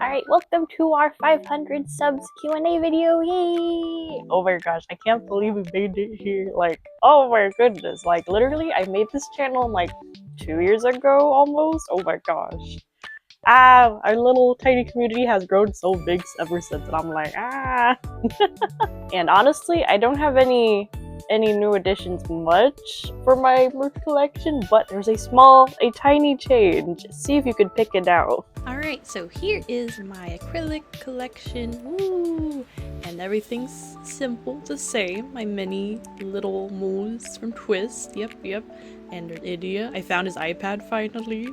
Alright, welcome to our 500 subs Q&A video, yay! Oh my gosh, I can't believe we made it here, like, oh my goodness, like, literally, I made this channel, like, 2 years ago, almost, oh my gosh. Our little tiny community has grown so big ever since, and I'm like, And honestly, I don't have any new additions much for my merch collection, but there's a tiny change. See if you can pick it out. Alright, so here is my acrylic collection, woo! And everything's simple the same. My mini little moles from TWST, yep. And there's Iight. I found his iPad finally.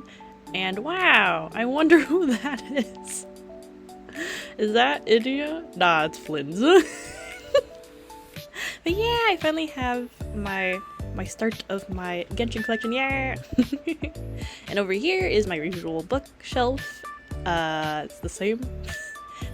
And wow, I wonder who that is. Is that Iight? Nah, it's Flynn's. But yeah, I finally have my start of my Genshin collection, yeah! And over here is my usual bookshelf. It's the same.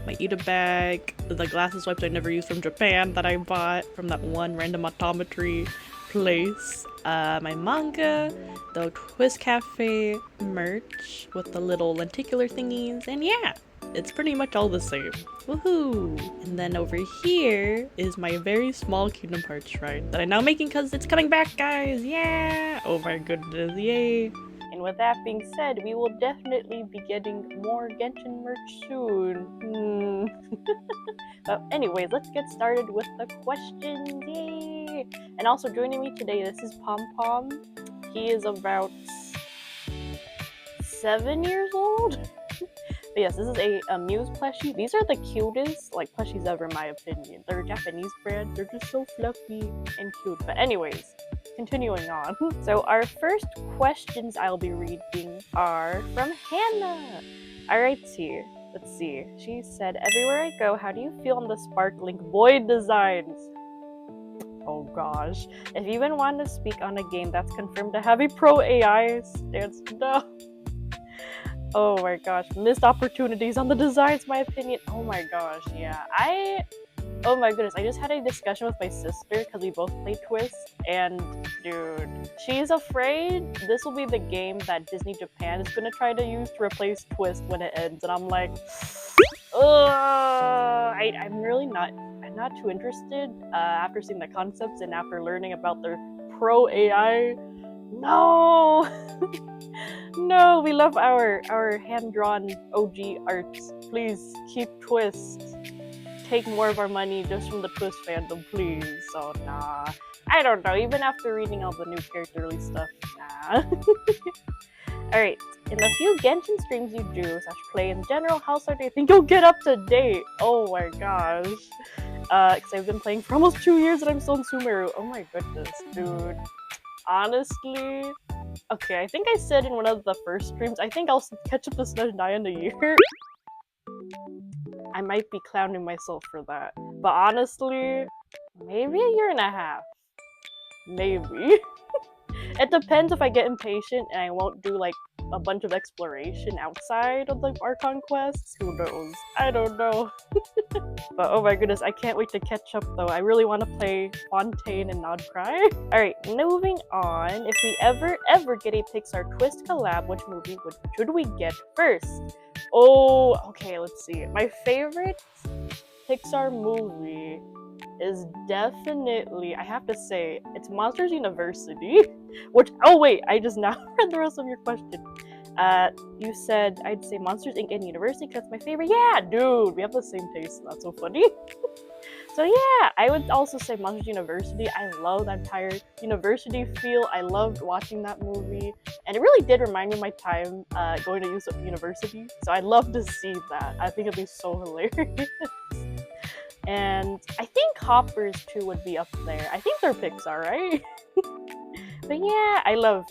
My Iight bag, the glasses wipes I never used from Japan that I bought from that one random optometry place. My manga, the TWST Cafe merch with the little lenticular thingies, and yeah, it's pretty much all the same. Woohoo! And then over here is my very small Kingdom Hearts shrine that I'm now making because it's coming back, guys! Yeah! Oh my goodness, yay! And with that being said, we will definitely be getting more Genshin merch soon. But anyways, let's get started with the questions, yay! And also joining me today, this is Pom Pom. He is about 7 years old. But yes, this is a Muse plushie. These are the cutest like plushies ever in my opinion. They're a Japanese brand. They're just so fluffy and cute. But anyways, continuing on. So our first questions I'll be reading are from Hannah. Alrighty, let's see. She said, everywhere I go, how do you feel on the sparkling void designs? Oh gosh. If you even want to speak on a game that's confirmed to have a pro AI stance, no. Oh my gosh, missed opportunities on the designs, my opinion. Oh my gosh, yeah. Oh my goodness, I just had a discussion with my sister because we both play TWST, and dude, she's afraid this will be the game that Disney Japan is gonna try to use to replace TWST when it ends, and I'm like, ugh, I'm not too interested after seeing the concepts and after learning about their pro AI. No! No, we love our hand-drawn OG arts. Please keep TWST. Take more of our money just from the TWST fandom, please. So nah. I don't know, even after reading all the new character release stuff, nah. Alright, in the few Genshin streams you do / play in general, how far do you think you'll get up to date? Oh my gosh. Because I've been playing for almost 2 years and I'm still in Sumeru. Oh my goodness, dude. Honestly, okay, I think I said in one of the first streams, I think I'll catch up to Snudge 9 in a year. I might be clowning myself for that. But honestly, maybe a year and a half. Maybe. It depends if I get impatient and I won't do like a bunch of exploration outside of the Archon quests. Who knows? I don't know. But oh my goodness, I can't wait to catch up though. I really want to play Fontaine and not cry. Alright, moving on. If we ever get a Pixar TWST collab, which movie should we get first? Oh, okay, let's see. My favorite Pixar movie is definitely, I have to say, it's Monsters University. Which, oh wait, I just now read the rest of your question. You said I'd say Monsters Inc. and University because that's my favorite. Yeah, dude, we have the same taste. That's so funny. So yeah, I would also say Monsters University. I love that entire university feel. I loved watching that movie, and it really did remind me of my time going to university. So I'd love to see that. I think it'd be so hilarious. And I think Hoppers too would be up there. I think they're Pixar, right? But yeah, I love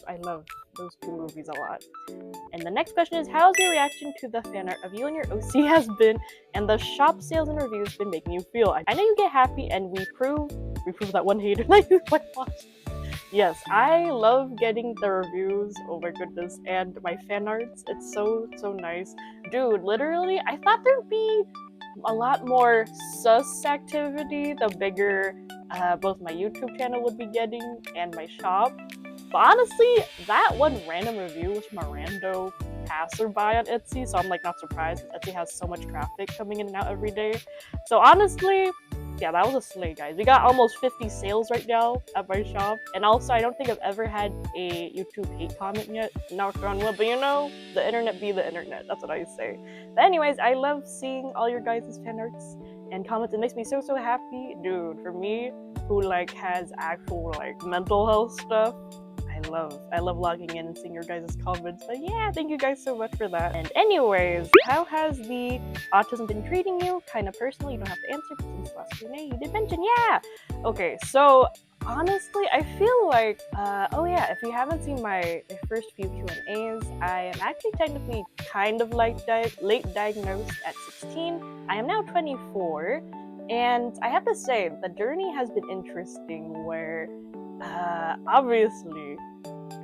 those two movies a lot. And the next question is, how's your reaction to the fan art of you and your OC has been, and the shop sales and reviews been making you feel? I know you get happy, and we prove that one hater that you might watch. Yes, I love getting the reviews, oh my goodness, and my fan arts. It's so nice. Dude, literally, I thought there'd be a lot more sus activity the bigger both my YouTube channel would be getting and my shop. But honestly, that one random review was from a rando passerby on Etsy, so I'm like not surprised because Etsy has so much traffic coming in and out every day. So honestly, yeah, that was a slay, guys. We got almost 50 sales right now at my shop. And also, I don't think I've ever had a YouTube hate comment yet. Knock on wood, but you know, the internet be the internet. That's what I say. But anyways, I love seeing all your guys' fan arts and comments. It makes me so happy, dude. For me, who like has actual like mental health stuff, I love logging in and seeing your guys' comments. But yeah, thank you guys so much for that. And anyways, how has the autism been treating you? Kind of personally, you don't have to answer because in this last Q&A you did mention, yeah. Okay, so honestly, I feel like, oh yeah, if you haven't seen my first few Q&As, I am actually technically kind of like late diagnosed at 16. I am now 24, and I have to say, the journey has been interesting where, obviously,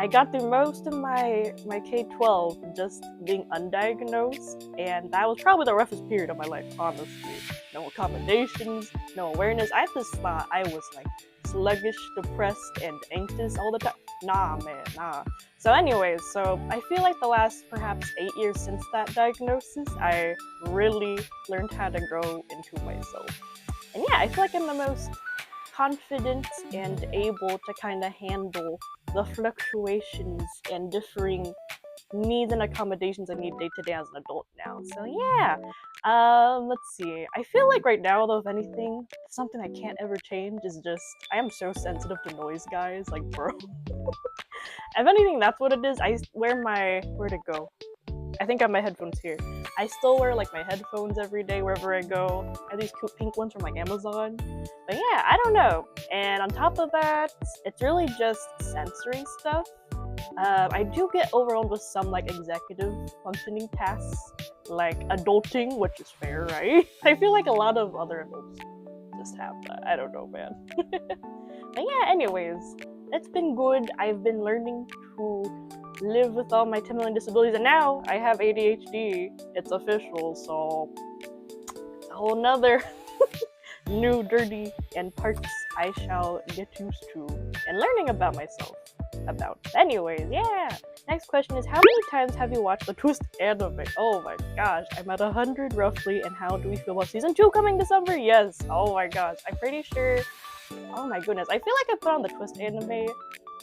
I got through most of my K-12 just being undiagnosed, and that was probably the roughest period of my life, honestly. No accommodations, no awareness. I just thought I was like sluggish, depressed, and anxious all the time. Nah, man, nah. So anyways, so I feel like the last perhaps 8 years since that diagnosis, I really learned how to grow into myself. And yeah, I feel like I'm the most confident and able to kind of handle the fluctuations and differing needs and accommodations I need day to day as an adult now. So yeah, let's see. I feel like right now, though, if anything, something I can't ever change is just I am so sensitive to noise, guys. Like, bro. If anything, that's what it is. I wear my where'd it go? I think I have my headphones here. I still wear like my headphones every day wherever I go. I have these cute pink ones from like Amazon. But yeah, I don't know. And on top of that, it's really just sensory stuff. I do get overwhelmed with some like executive functioning tasks, like adulting, which is fair, right? I feel like a lot of other adults just have that. I don't know, man. But yeah, anyways, it's been good. I've been learning to live with all my 10 million disabilities, and now I have ADHD. It's official, so it's a whole nother new dirty and parts I shall get used to and learning about myself about. Anyways, yeah. Next question is, how many times have you watched the TWST anime? Oh my gosh, I'm at 100 roughly, and how do we feel about season 2 coming December? Yes. Oh my gosh, I'm pretty sure. Oh my goodness, I feel like I put on the TWST anime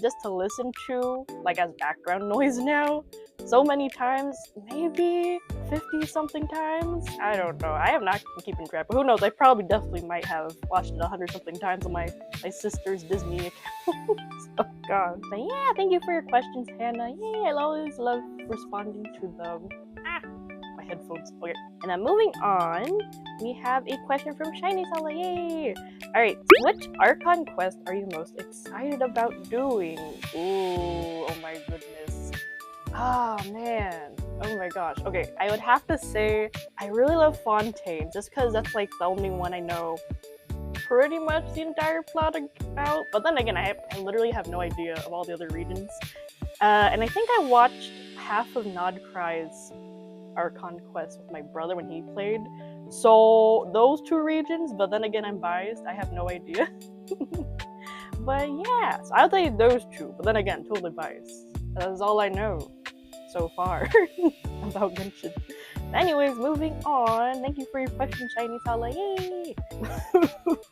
just to listen to, like, as background noise now. So many times, maybe 50 something times? I don't know. I have not been keeping track, but who knows? I probably definitely might have watched it 100 something times on my sister's Disney account. Oh god. But yeah, thank you for your questions, Hannah. Yay, I always love responding to them. My headphones. Okay. And then moving on, we have a question from Shiny Sala. Yay! Alright, which Archon quest are you most excited about doing? Ooh, oh my goodness. Oh man. Oh my gosh. Okay, I would have to say I really love Fontaine, just because that's like the only one I know pretty much the entire plot about. But then again, I literally have no idea of all the other regions. And I think I watched half of Nodcry's Archon quest with my brother when he played. So those two regions, but then again, I'm biased. I have no idea. But yeah, so I'll tell you those two. But then again, totally biased. That is all I know so far about Genshin. Anyways, moving on. Thank you for your question, Shiny Sala. Yay!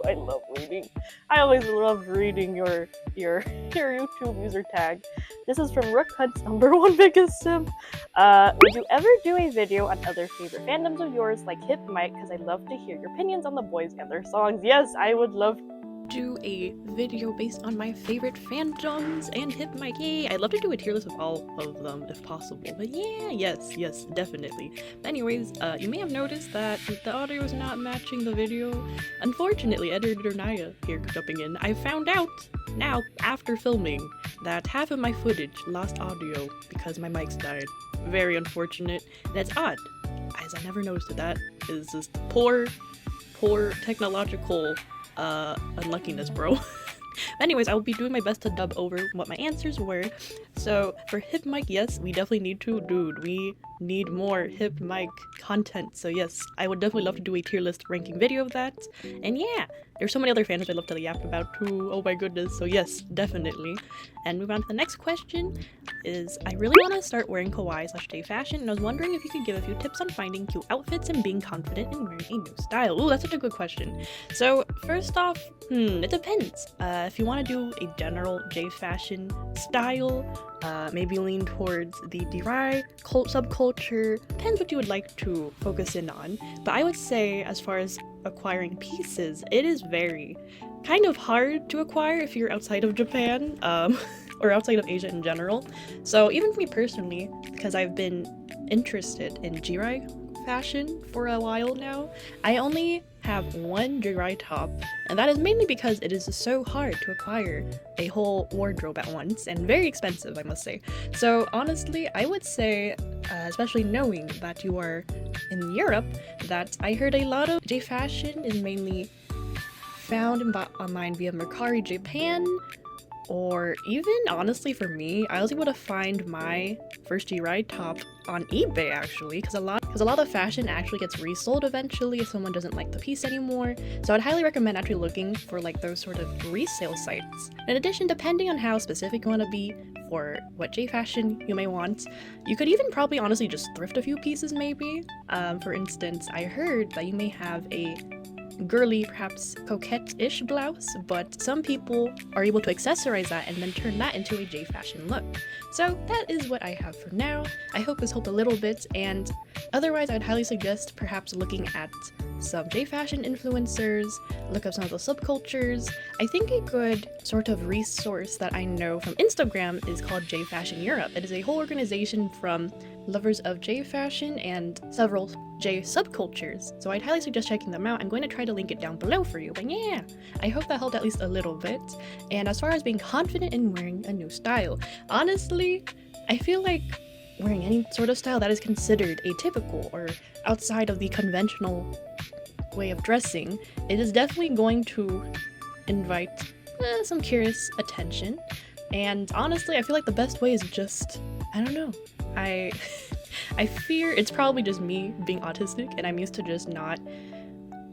I love reading. I always love reading your YouTube user tag. This is from Rook Hunt's #1 biggest simp. Would you ever do a video on other favorite fandoms of yours, like Hip Mike? Because I'd love to hear your opinions on the boys and their songs. Yes, I would love do a video based on my favorite fandoms and Hip Mike. Yay! I'd love to do a tier list of all of them if possible. But yeah, yes, definitely. But anyways, you may have noticed that the audio is not matching the video. Unfortunately, editor Naya here jumping in, I found out now after filming that half of my footage lost audio because my mics died. Very unfortunate. And it's odd, as I never noticed that is just poor technological unluckiness, bro. Anyways, I will be doing my best to dub over what my answers were. So for hip mic, yes, we definitely need to. Dude, we need more hip mic content. So yes, I would definitely love to do a tier list ranking video of that. And yeah, there's so many other fandoms I'd love to yap about too. Oh my goodness. So yes, definitely. And move on to the next question is, I really want to start wearing kawaii/J fashion, and I was wondering if you could give a few tips on finding cute outfits and being confident in wearing a new style. Ooh, that's such a good question. So first off, it depends. If you want to do a general J fashion style, maybe lean towards the DRI subculture, depends what you would like to focus in on. But I would say, as far as acquiring pieces, it is very kind of hard to acquire if you're outside of Japan, or outside of Asia in general. So even for me personally, because I've been interested in DRI fashion for a while now, I only have one DRI top, and that is mainly because it is so hard to acquire a whole wardrobe at once, and very expensive, I must say. So honestly, I would say, especially knowing that you are in Europe, that I heard a lot of J fashion is mainly found and bought online via Mercari Japan, or even honestly for me, I was able to find my first DRI top on eBay actually, because a lot of fashion actually gets resold eventually if someone doesn't like the piece anymore. So I'd highly recommend actually looking for like those sort of resale sites. In addition, depending on how specific you want to be for what J fashion you may want, you could even probably honestly just thrift a few pieces maybe. For instance, I heard that you may have a girly, perhaps coquette-ish blouse, but some people are able to accessorize that and then turn that into a J fashion look. So that is what I have for now. I hope this helped a little bit, and otherwise I'd highly suggest perhaps looking at some J fashion influencers, look up some of the subcultures. I think a good sort of resource that I know from Instagram is called J Fashion Europe. It is a whole organization from lovers of J fashion and several J subcultures, so I'd highly suggest checking them out. I'm going to try to link it down below for you, but yeah, I hope that helped at least a little bit. And as far as being confident in wearing a new style, honestly, I feel like wearing any sort of style that is considered atypical or outside of the conventional way of dressing, it is definitely going to invite some curious attention. And honestly, I feel like the best way is just, I don't know, I fear it's probably just me being autistic, and I'm used to just not,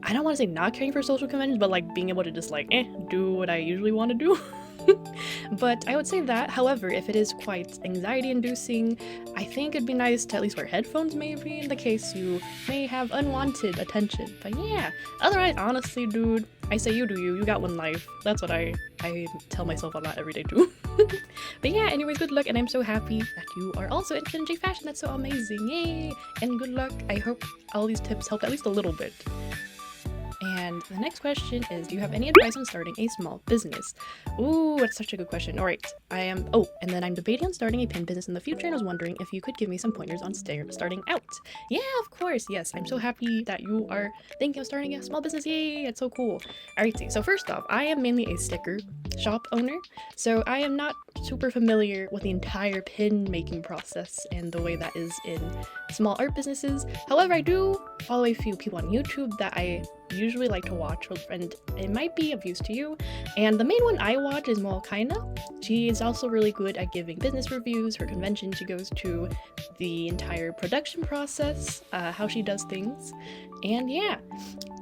I don't want to say not caring for social conventions, but like being able to just like do what I usually want to do. But I would say that, however, if it is quite anxiety inducing, I think it'd be nice to at least wear headphones maybe, in the case you may have unwanted attention. But yeah, otherwise, honestly, dude, I say you do you, you got one life. That's what I tell myself a lot every day too. But yeah, anyways, good luck, and I'm so happy that you are also interested in J fashion. That's so amazing, yay! And good luck. I hope all these tips helped at least a little bit. And the next question is, do you have any advice on starting a small business? Ooh, that's such a good question. Alright, and then I'm debating on starting a pin business in the future, and I was wondering if you could give me some pointers on starting out. Yeah, of course, yes. I'm so happy that you are thinking of starting a small business. Yay, it's so cool. Alrighty, so first off, I am mainly a sticker shop owner, so I am not super familiar with the entire pin making process and the way that is in small art businesses. However, I do follow a few people on YouTube that I usually like to watch, and it might be of use to you. And the main one I watch is Mualcaina. She is also really good at giving business reviews. Her convention, she goes to the entire production process, how she does things. And yeah,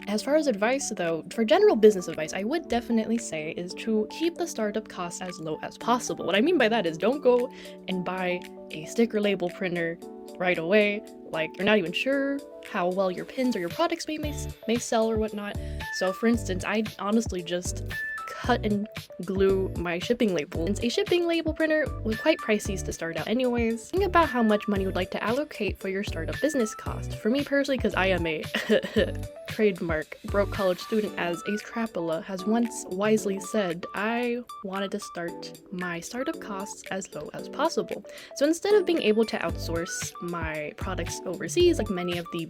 as far as advice though, for general business advice, I would definitely say is to keep the startup costs as low as possible. What I mean by that is, don't go and buy a sticker label printer right away. Like, you're not even sure how well your pins or your products may sell or whatnot. So for instance, I honestly just cut and glue my shipping label. Since a shipping label printer was quite pricey to start out anyways, think about how much money you would like to allocate for your startup business cost. For me personally, because I am a trademark broke college student, as Ace Crapola has once wisely said, I wanted to start my startup costs as low as possible. So instead of being able to outsource my products overseas like many of the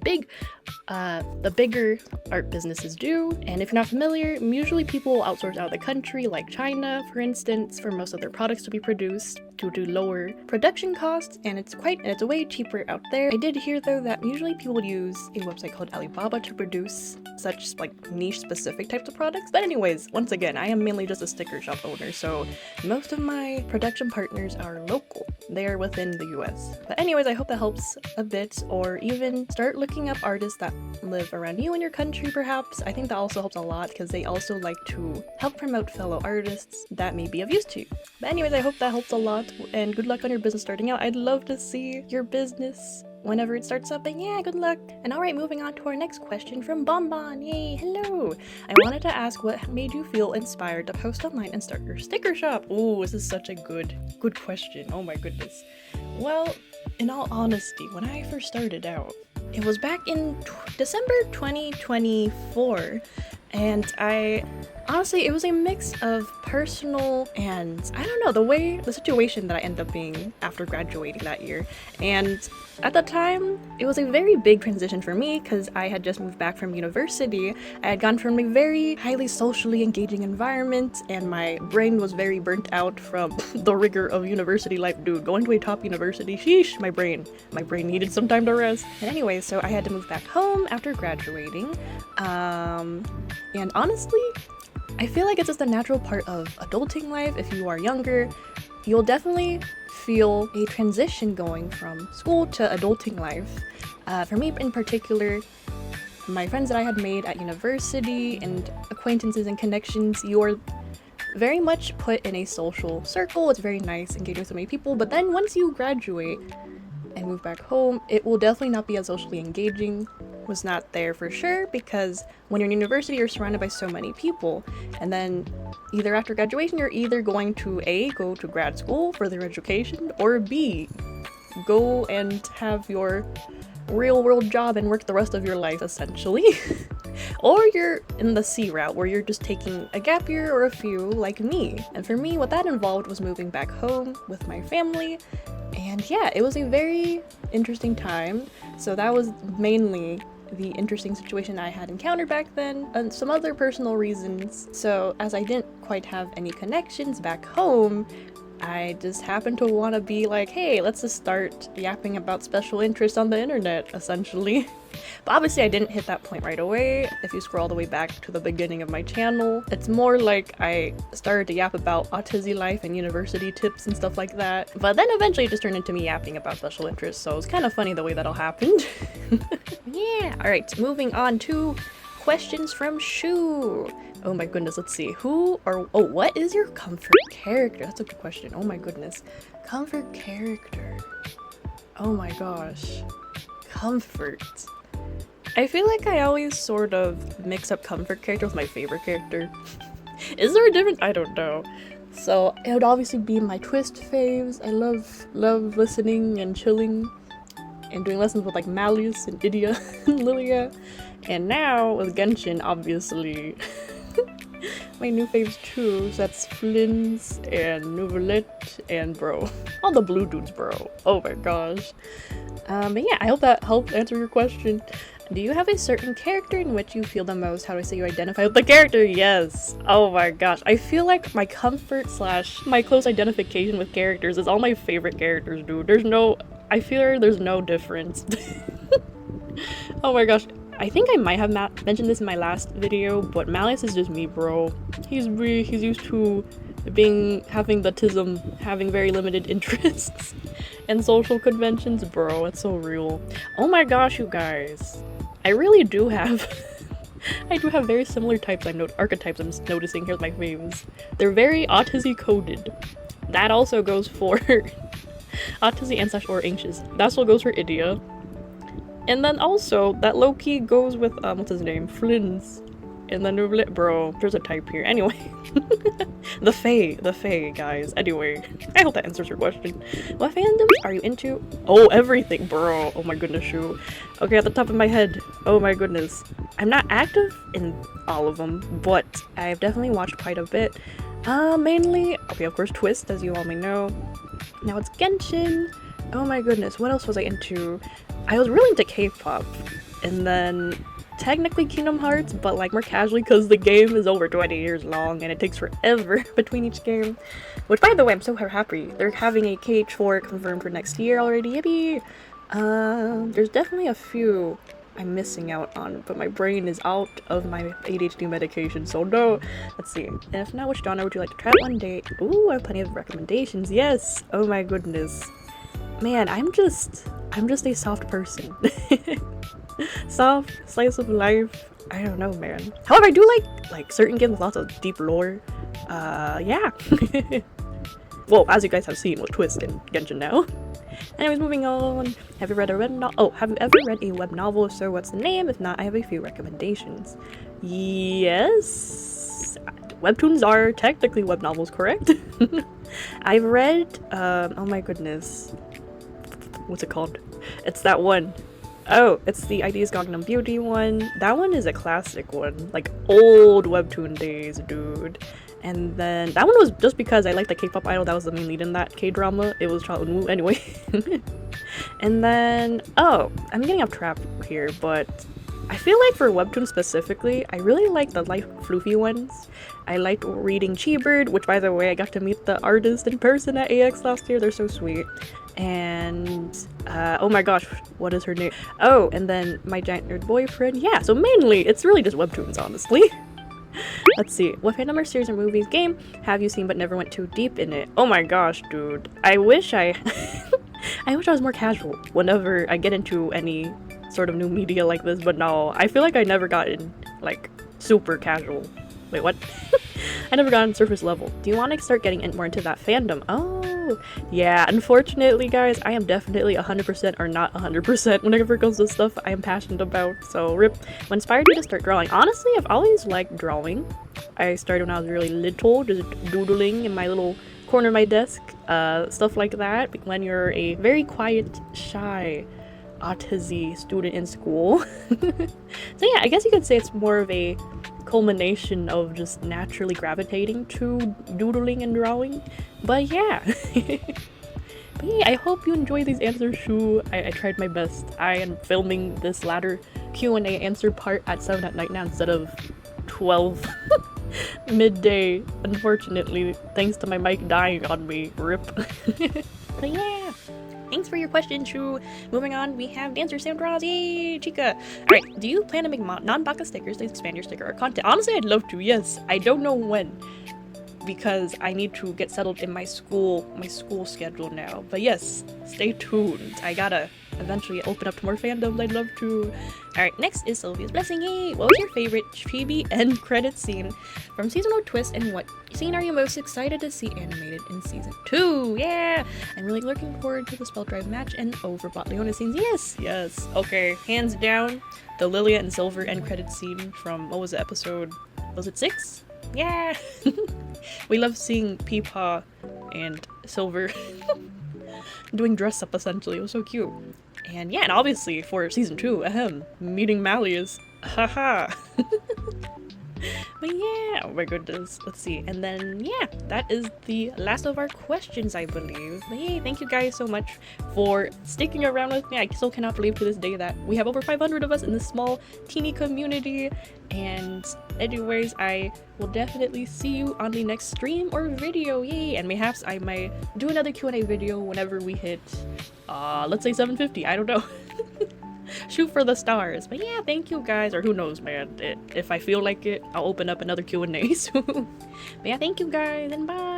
bigger art businesses do, and if you're not familiar, usually people will outsource out of the country, like China, for instance, for most of their products to be produced due to lower production costs, and it's way cheaper out there. I did hear though that usually people would use a website called Alibaba to produce such like niche specific types of products. But anyways, once again, I am mainly just a sticker shop owner, so most of my production partners are local. They are within the US. But anyways, I hope that helps a bit, or even start looking up artists that live around you in your country perhaps. I think that also helps a lot because they also like to help promote fellow artists that may be of use to you. But anyways, I hope that helps a lot, and good luck on your business starting out. I'd love to see your business whenever it starts up, and yeah, good luck. And alright, moving on to our next question from Bonbon. Yay, hello! I wanted to ask what made you feel inspired to post online and start your sticker shop? Ooh, this is such a good question. Oh my goodness. Well, in all honesty, when I first started out, it was back in December 2024, and honestly, it was a mix of personal and, I don't know, the situation that I ended up being after graduating that year. And at the time, it was a very big transition for me because I had just moved back from university. I had gone from a very highly socially engaging environment, and my brain was very burnt out from the rigor of university life. Dude, going to a top university, sheesh, my brain needed some time to rest. And anyway, so I had to move back home after graduating. And honestly, I feel like it's just a natural part of adulting life. If you are younger, you'll definitely feel a transition going from school to adulting life. For me in particular, my friends that I had made at university and acquaintances and connections, you're very much put in a social circle. It's very nice engaging with so many people, but then once you graduate and move back home, it will definitely not be as socially engaging. Was not there for sure, because when you're in university, you're surrounded by so many people, and then either after graduation, you're either going to A, go to grad school, further education, or B, go and have your real world job and work the rest of your life essentially. Or you're in the C route, where you're just taking a gap year or a few like me. And for me, what that involved was moving back home with my family. And yeah, it was a very interesting time. So that was mainly the interesting situation I had encountered back then, and some other personal reasons. So as I didn't quite have any connections back home, I just happened to want to be like, hey, let's just start yapping about special interests on the internet, essentially. But obviously I didn't hit that point right away. If you scroll all the way back to the beginning of my channel, it's more like I started to yap about autism life and university tips and stuff like that. But then eventually it just turned into me yapping about special interests, so it's kind of funny the way that all happened. Yeah, alright, moving on to questions from Shu. Oh my goodness, let's see. What is your comfort character? That's a good question. Oh my goodness. Comfort character. Oh my gosh. Comfort. I feel like I always sort of mix up comfort character with my favorite character. Is there a difference? I don't know. So it would obviously be my TWST faves. I love listening and chilling and doing lessons with like Malleus and Idia and Lilia. And now with Genshin, obviously. My new faves too, so that's Flins and Nouvellette and bro. All the blue dudes, bro. Oh my gosh. But yeah, I hope that helped answer your question. Do you have a certain character in which you feel the most, how do I say, you identify with the character? Yes. Oh my gosh. I feel like my comfort / my close identification with characters is all my favorite characters, dude. I feel there's no difference. Oh my gosh. I think I might have mentioned this in my last video, but Malleus is just me, bro. He's used to having the autism, having very limited interests and social conventions, bro. It's so real. Oh my gosh, you guys. I really do have I do have very similar archetypes I'm noticing here with my faves. They're very autism coded. That also goes for autism and / or anxious. That also goes for Idia. And then also, that low-key goes with, what's his name? Flins. And then Nouvellette, bro. There's a type here. Anyway. The Fae, guys. Anyway, I hope that answers your question. What fandoms are you into? Oh, everything, bro. Oh my goodness, shoot. Okay, at the top of my head. Oh my goodness. I'm not active in all of them, but I've definitely watched quite a bit. Mainly, okay, of course, TWST, as you all may know. Now it's Genshin. Oh my goodness, what else was I into? I was really into K-pop, and then technically Kingdom Hearts, but like more casually because the game is over 20 years long and it takes forever between each game. Which, by the way, I'm so happy. They're having a KH4 confirmed for next year already, yippee! There's definitely a few I'm missing out on, but my brain is out of my ADHD medication, so no. Let's see. And if not, which genre would you like to try out one day? Ooh, I have plenty of recommendations. Yes. Oh my goodness. Man, I'm just a soft person. Soft slice of life. I don't know, man. However, I do like certain games with lots of deep lore. Yeah. Well, as you guys have seen with TWST and Genshin now. Anyways, moving on. Have you read a web novel? Oh, have you ever read a web novel? If so, what's the name? If not, I have a few recommendations. Yes. Webtoons are technically web novels, correct? I've read, oh my goodness. What's it called? It's that one. Oh, it's the Ideas Gangnam Beauty one. That one is a classic one. Like, old webtoon days, dude. And then that one was just because I liked the K-pop idol that was the main lead in that K-drama. It was Cha Eun-woo anyway. And then, oh, I'm getting off track here, but I feel like for webtoons specifically, I really like the light floofy ones. I liked reading Chi-Bird, which by the way, I got to meet the artist in person at AX last year. They're so sweet. And oh my gosh, what is her name? Oh, and then My Giant Nerd Boyfriend. Yeah, so mainly it's really just webtoons, honestly. Let's see. What fandom or series or movies game have you seen but never went too deep in it? Oh my gosh, dude. I wish I was more casual whenever I get into any sort of new media like this, but no, I feel like I never got in like super casual. Wait, what? I never got on surface level. Do you want to start getting more into that fandom? Oh, yeah. Unfortunately, guys, I am definitely 100% or not 100% whenever it comes to stuff I am passionate about. So, rip. What inspired you to start drawing? Honestly, I've always liked drawing. I started when I was really little, just doodling in my little corner of my desk, stuff like that. When you're a very quiet, shy, autism student in school. So yeah, I guess you could say it's more of a culmination of just naturally gravitating to doodling and drawing. But yeah. But yeah, I hope you enjoy these answers, Shu. I tried my best. I am filming this latter Q&A answer part at 7 at night now instead of 12 midday, unfortunately, thanks to my mic dying on me. Rip. But yeah. Thanks for your question, Shu. Moving on, we have Dancer Sam Draws. Yay, Chica. Alright, do you plan to make non-baka stickers to expand your sticker or content? Honestly, I'd love to, yes. I don't know when, because I need to get settled in my school schedule now. But yes, stay tuned. I gotta eventually open up to more fandoms. I'd love to. Alright, next is Sylvia's Blessing. Yay! What was your favorite chibi end credit scene from season 1 Twist, and what scene are you most excited to see animated in season 2? Yeah! I'm really looking forward to the Spell Drive match and Overbought Leona scenes. Yes! Yes. Okay, hands down, the Lilia and Silver end credit scene from, what was the episode? Was it 6? Yeah! We love seeing Peepaw and Silver doing dress up essentially. It was so cute. And yeah, and obviously for season 2, meeting Malleus. Haha. But yeah, oh my goodness. Let's see. And then yeah, that is the last of our questions, I believe. But yay, thank you guys so much for sticking around with me. I still cannot believe to this day that we have over 500 of us in this small, teeny community. And anyways, I will definitely see you on the next stream or video. Yay! And perhaps I might do another Q&A video whenever we hit, let's say 750. I don't know. Shoot for the stars. But yeah, thank you guys, or who knows, man. If I feel like it, I'll open up another Q&A soon. But yeah, thank you guys, and bye.